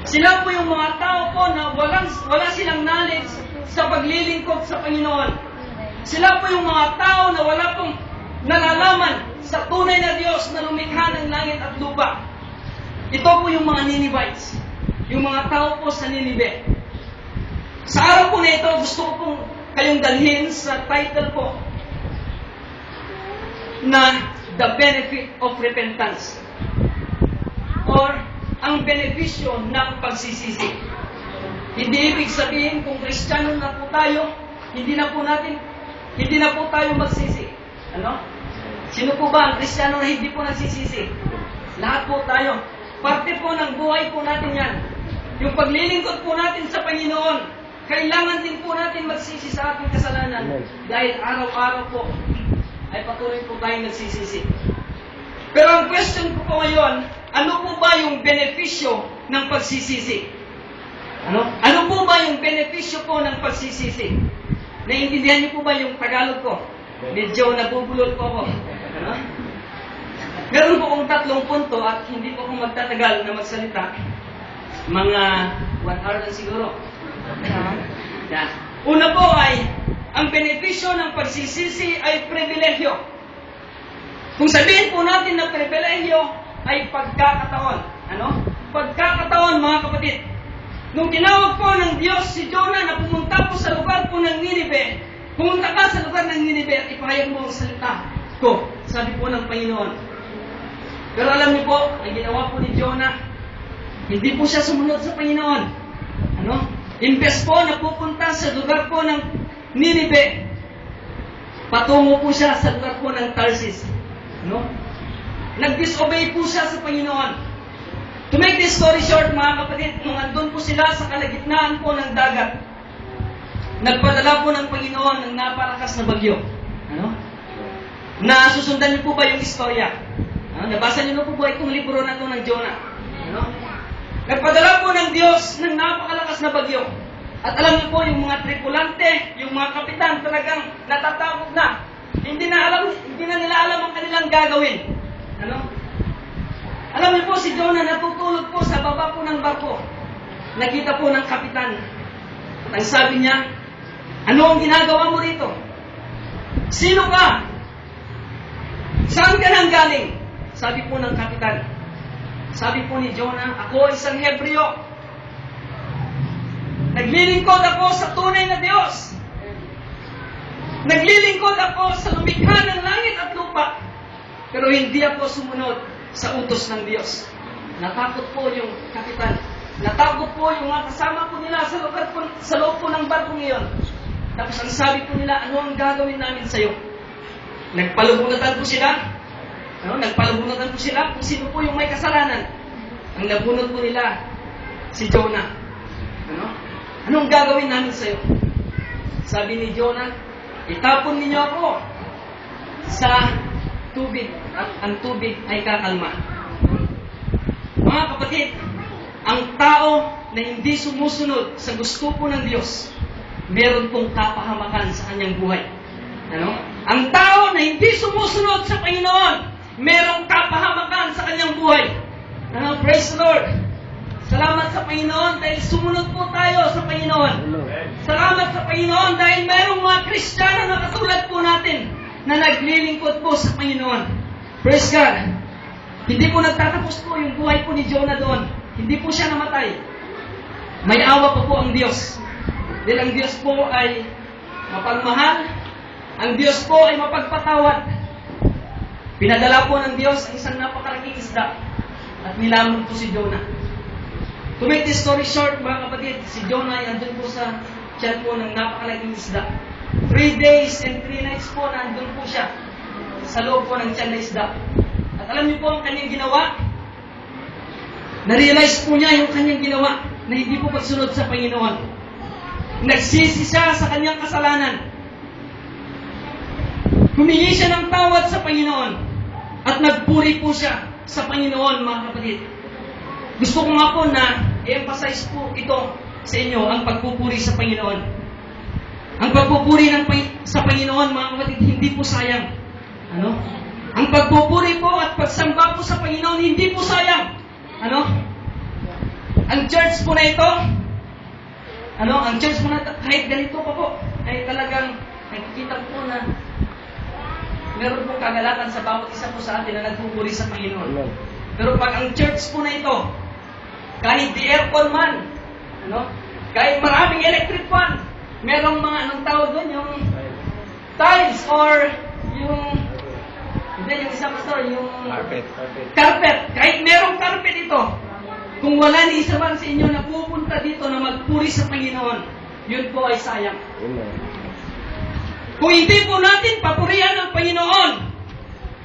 Sila po yung mga tao po na wala silang knowledge sa paglilingkod sa Panginoon. Sila po yung mga tao na wala pong nalalaman sa tunay na Diyos na lumikha ng langit at lupa. Ito po yung mga Ninevites, yung mga tao po sa Ninive. Sa araw po na ito, gusto ko pong kayong dalhin sa title po na The Benefit of Repentance, or ang benepisyo ng pagsisisi. Hindi ibig sabihin kung Kristiyano na po tayo, hindi na po tayo magsisi. Ano? Sino po ba ang Kristiyano na hindi po nagsisisi? Lahat po tayo. Parte po ng buhay po natin yan. Yung paglilingkod po natin sa Panginoon, kailangan din po natin magsisi sa ating kasalanan. Dahil araw-araw po ay patuloy po tayong nagsisisi. Pero ang question ko po ngayon, ano po ba yung benepisyo ng pagsisisi? Ano po ba yung benepisyo po ng pagsisisi? Naiintindihan niyo po ba yung Tagalog ko? Medyo nabubulol po ako. Meron po akong 3 punto at hindi po ako magtatagal na magsalita. Mga 1 hour lang siguro. Una po ay, ang benepisyo ng pagsisisi ay pribilehyo. Kung sabihin po natin na pribilehyo ay pagkakataon. Pagkakataon, mga kapatid. Nung tinawag po ng Diyos si Jonah na pumunta po sa lugar po ng Ninive, pumunta ka sa lugar ng Ninive at ipahayag mo ang salita ko, sabi po ng Panginoon. Pero alam niyo po, ang ginawa po ni Jonah, hindi po siya sumunod sa Panginoon. Imbes po na pupunta sa lugar po ng Ninive, patungo po siya sa lugar po ng Tarsis. Nag-disobey po siya sa Panginoon. To make this story short, mga kapatid, nung andun po sila sa kalagitnaan po ng dagat, nagpadala po ng Panginoon ng napalakas na bagyo. Nasusundan niyo po ba yung istorya? Nabasa niyo na po ba itong libro na ito ng Jonah? Nagpadala po ng Diyos ng napakalakas na bagyo. At alam niyo po, yung mga tripulante, yung mga kapitan, talagang natatakot na. Hindi na nila alam ang kanilang gagawin. Alam niyo po, si Jonah natutulog po sa baba po ng barko. Nakita po ng kapitan. At ang sabi niya, ano ang ginagawa mo rito? Sino ka? Saan ka nang galing? Sabi po ng kapitan. Sabi po ni Jonah, ako isang Hebreo. Naglilingkod ako sa tunay na Diyos. Naglilingkod ako sa lumikha ng langit at lupa. Pero hindi ako sumunod sa utos ng Diyos. Natakot po yung kapitan. Natakot po yung mga kasama po nila sa loob po ng barko ngayon. Tapos ang sabi po nila, ano ang gagawin namin sa iyo? Nagpalubunatan po sila. Nagpalubunatan po sila kung sino po yung may kasalanan. Ang nabunot po nila, si Jonah. Anong gagawin namin sa iyo? Sabi ni Jonah, itapon ninyo ako sa tubig at ang tubig ay kakalma. Mga kapatid, ang tao na hindi sumusunod sa gusto po ng Diyos, meron pong kapahamakan sa kanyang buhay. Ang tao na hindi sumusunod sa Panginoon, merong kapahamakan sa kanyang buhay. Praise the Lord. Salamat sa Panginoon dahil sumunod po tayo sa Panginoon. Salamat sa Panginoon dahil mayroong mga Kristiyano na katulad po natin na naglilingkod po sa Panginoon. Praise God. Hindi po nagtatapos po yung buhay po ni Jonah doon. Hindi po siya namatay. May awa pa po ang Diyos. Dahil ang Diyos po ay mapagmahal. Ang Diyos po ay mapagpatawad. Pinadala po ng Diyos ang isang napakalaking isda at nilamon po si Jonah. To make this story short, mga kapatid, si Jonah ay andun po sa tiyan po ng napakalaking isda. 3 days and 3 nights po nandun po siya sa loob po ng tiyan na isda. At alam niyo po ang kanyang ginawa? Na-realize po niya yung kanyang ginawa na hindi po pagsunod sa Panginoon. Nagsisi siya sa kanyang kasalanan. Humingi siya ng tawad sa Panginoon at nagpuri po siya sa Panginoon, mga kapatid. Gusto ko nga po na i-emphasize po ito sa inyo, ang pagpupuri sa Panginoon. Ang pagpupuri sa Panginoon, mga kapatid, hindi po sayang. Ang pagpupuri po at pagsamba po sa Panginoon, hindi po sayang. Ang church po na ito, ang church po na ito, kahit ganito pa po, ay talagang nakikita po na meron pong kagalakan sa bawat isa po sa atin na nagpupuri sa Panginoon. Pero pag ang church po na ito, kahit the aircon man, kahit maraming electric fan, merong mga, anong tawag doon, yung tiles or yung isa pastor, yung carpet. Kahit merong carpet ito, kung wala ni isa man sa inyo na pupunta dito na magpuri sa Panginoon, yun po ay sayang. Kung hindi po natin papurihan ang Panginoon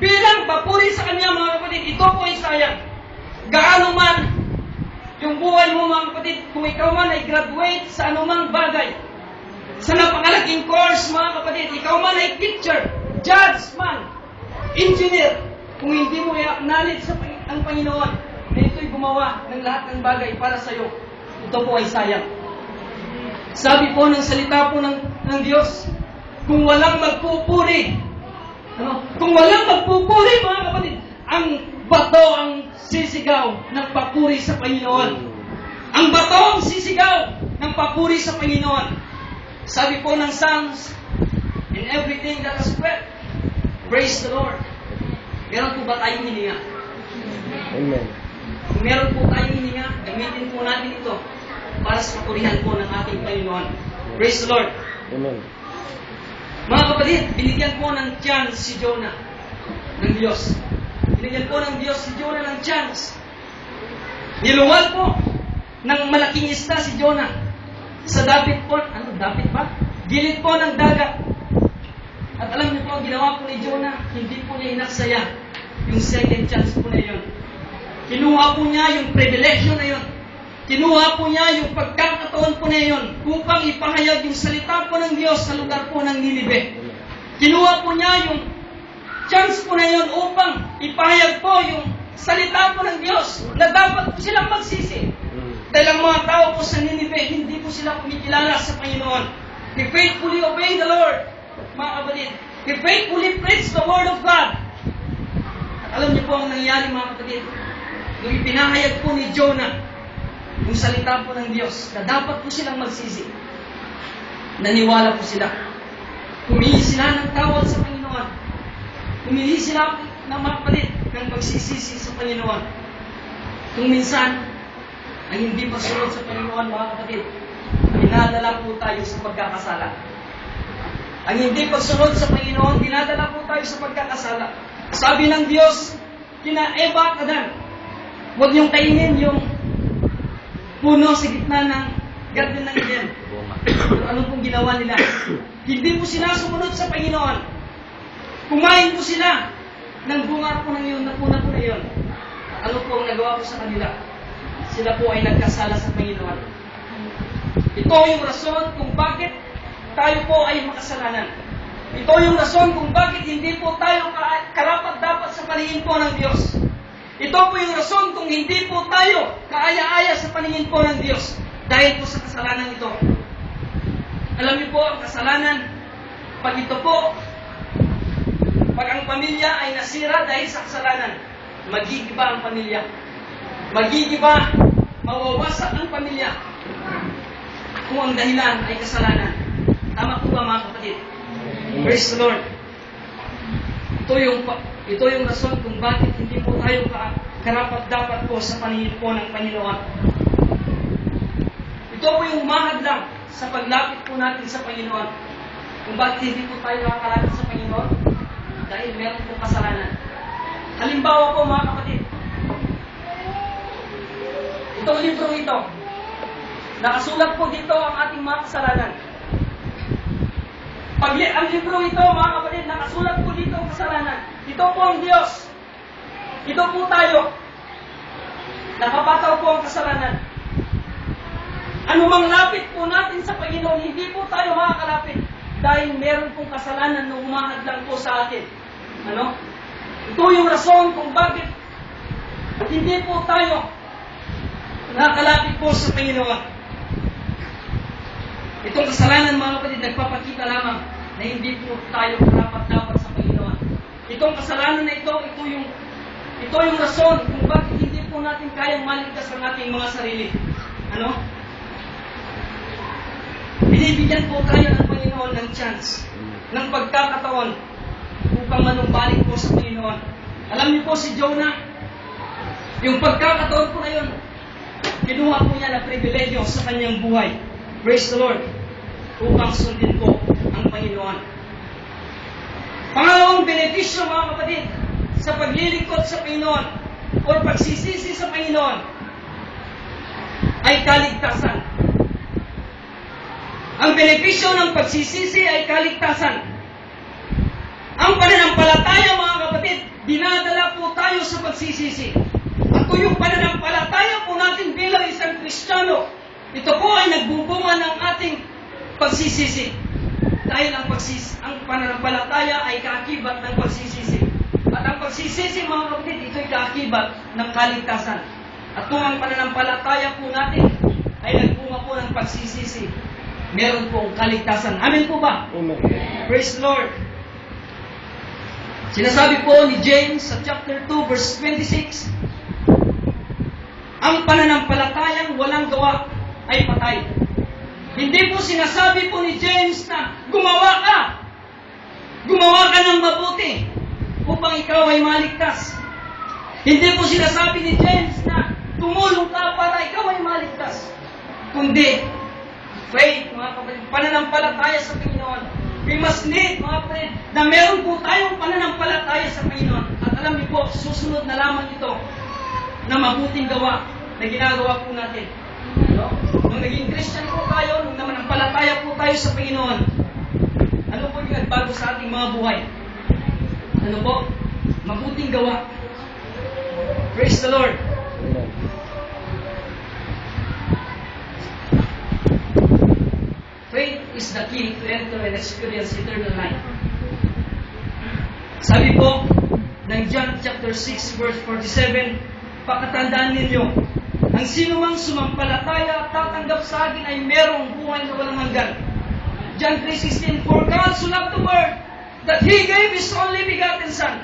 bilang papuri sa Kanya, mga kapatid, ito po ay sayang. Gaano man yung buhay mo, mga kapatid, kung ikaw man ay graduate sa anumang bagay, sa napakalaking course, mga kapatid, ikaw man ay teacher, judge man, engineer, kung hindi mo i-acknowledge ang Panginoon na ito'y gumawa ng lahat ng bagay para sa iyo, ito po ay sayang. Sabi po ng salita po ng Diyos, kung walang magpupuri, kung walang magpupuri, mga kapatid, ang bato ang sisigaw ng papuri sa Panginoon. Ang bato ang sisigaw ng papuri sa Panginoon. Sabi po ng Psalms, in everything that has breath, praise the Lord. Meron po ba tayong hininga? Amen. Kung meron po tayong hininga, gamitin po natin ito para sa papurihan po ng ating Panginoon. Praise the Lord. Amen. Mga kapatid, binigyan po ng chance si Jonah ng Diyos. Binigyan po ng Diyos si Jonah ng chance. Nilungal po ng malaking isda si Jonah sa dapit po, dapit ba? Gilid po ng dagat. At alam niyo po, ang ginawa po ni Jonah, hindi po niya inaksaya yung second chance po na yun. Kinuha po niya yung privilegyo na yun. Kinuha po niya yung pagkakataon po na yun upang ipahayag yung salita po ng Diyos sa lugar po ng Ninive. Kinuha po niya yung chance po na yun upang ipahayag po yung salita po ng Diyos na dapat po silang magsisi. Dahil ang mga tao po sa Ninive, hindi po sila kumikilala sa Panginoon. They faithfully obey the Lord, mga kapatid. They faithfully preach the Word of God. At alam niyo po ang nangyari, mga kapatid. Nung ipinahayag po ni Jonah yung salita po ng Diyos na dapat po silang magsisi, naniwala po sila. Humingi sila ng tawad sa Panginoon. Humingi sila ng mga kapatid ng pagsisisi sa Panginoon. Kung minsan ay hindi pasunod sa Panginoon, mga kapatid, dinadala po tayo sa pagkakasala. Ang hindi pagsunod sa Panginoon, dinadala po tayo sa pagkakasala. Sabi ng Diyos, kina Eva at Adan, huwag niyong kainin yung puno sa gitna ng garden ng Eden. Pero ano pong ginawa nila? Hindi po sila sumunod sa Panginoon. Kumain po sila ng bunga po ng yun, na puna po na yun. Ano po ang nagawa po sa kanila? Sila po ay nagkasala sa Panginoon. Ito yung rason kung bakit tayo po ay makasalanan. Ito yung rason kung bakit hindi po tayo karapat-dapat sa paningin po ng Diyos. Ito po yung rason kung hindi po tayo kaaya-aya sa paningin po ng Diyos. Dahil po sa kasalanan ito. Alam niyo po, ang kasalanan, pag ito po, pag ang pamilya ay nasira dahil sa kasalanan, magigiba ang pamilya. Magigiba, mawawasak ang pamilya. Kung ang dahilan ay kasalanan. Tama po ba, mga kapatid? Praise the Lord. Ito yung rason kung bakit hindi po tayo karapat-dapat po sa paningin po ng Panginoon. Ito po yung mahadlang sa paglapit po natin sa Panginoon. Kung bakit hindi po tayo nakakalapit sa Panginoon? Dahil meron po kasalanan. Halimbawa po, mga kapatid, itong libro ito, nakasulat po dito ang ating mga kasalanan. Pag ang libro ito, mga kapatid, nakasulat po dito ang kasalanan. Ito po ang Diyos. Ito po tayo. Nakapataw po ang kasalanan. Anumang lapit po natin sa Panginoon, hindi po tayo makakalapit dahil meron pong kasalanan na umahadlang po sa atin. Ano? Ito yung rason kung bakit hindi po tayo nakakalapit po sa Panginoon. Itong kasalanan, mga kapatid, nagpapakita lamang na hindi po tayo karapat-dapat sa Panginoon. Itong kasalanan na ito yung rason kung bakit hindi po natin kayang maligtas ang ating mga sarili. binibigyan po tayo ng Panginoon ng chance, ng pagkakataon upang manumbalik po sa Panginoon. Alam niyo po si Jonah, yung pagkakataon po na yun, kinuha po niya na pribilegyo sa kanyang buhay. Praise the Lord. Upang sundin po ang Panginoon. Pangalawang benepisyo, mga kapatid, sa paglilingkod sa Panginoon o pagsisisi sa Panginoon ay kaligtasan. Ang benepisyo ng pagsisisi ay kaligtasan. Ang pananampalataya, mga kapatid, dinadala po tayo sa pagsisisi. At kung yung pananampalataya po natin bilang isang Kristiyano, ito po ay nagbubunga ng ating pagsisisi. Dahil ang pananampalataya ay kaakibat ng pagsisisi. At ang pagsisisi, mga kapatid, ito ay kaakibat ng kaligtasan. At kung ang pananampalataya po natin ay nagbunga po ng pagsisisi, meron pong kaligtasan. Amen po ba? Amen. Praise the Lord. Sinasabi po ni James sa chapter 2 verse 26, ang pananampalatayang walang gawa ay patay. Hindi po sinasabi po ni James na gumawa ka ng mabuti upang ikaw ay maligtas. Hindi po sinasabi ni James na tumulong ka para ikaw ay maligtas. Kundi, faith, mga kapatid, pananampalataya sa Panginoon. We must need, mga kapatid, na meron po tayong pananampalataya sa Panginoon. At alam niyo po, susunod na lamang ito na mabuting gawa na ginagawa po natin. No? Nung naging Christian po tayo, nung namanampalataya po tayo sa Panginoon, ano po yung nagbago sa ating mga buhay? Ano po? Mabuting gawa. Praise the Lord. Amen. Faith is the key to enter and experience eternal life. Sabi po ng John chapter 6 verse 47, pakatandaan ninyo, ang sinumang sumampalataya at tatanggap sa akin ay merong buhay na walang hanggan. John 3:16, for God so loved the world that He gave His only begotten Son,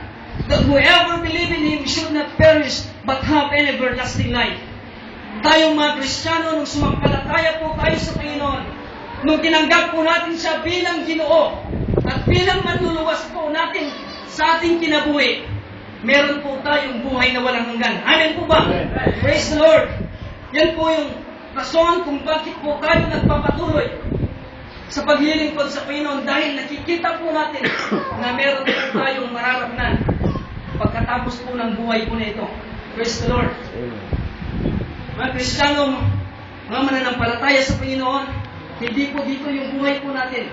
that whoever believe in Him should not perish but have an everlasting life. Tayong mga Kristiyano, nung sumampalataya po tayo sa Panginoon, nung tinanggap po natin siya bilang Ginoo at bilang manluluwas po natin sa ating kinabuhi, meron po tayong buhay na walang hanggan. Amen po ba? Praise the Lord. Yan po yung rason kung bakit po tayo nagpapatuloy sa paglilingkod sa Panginoon, dahil nakikita po natin na meron po tayong mararamdaman pagkatapos po ng buhay po na ito. Praise the Lord. Amen. Mga Kristiyano, mga mananampalataya sa Panginoon, hindi po dito yung buhay po natin.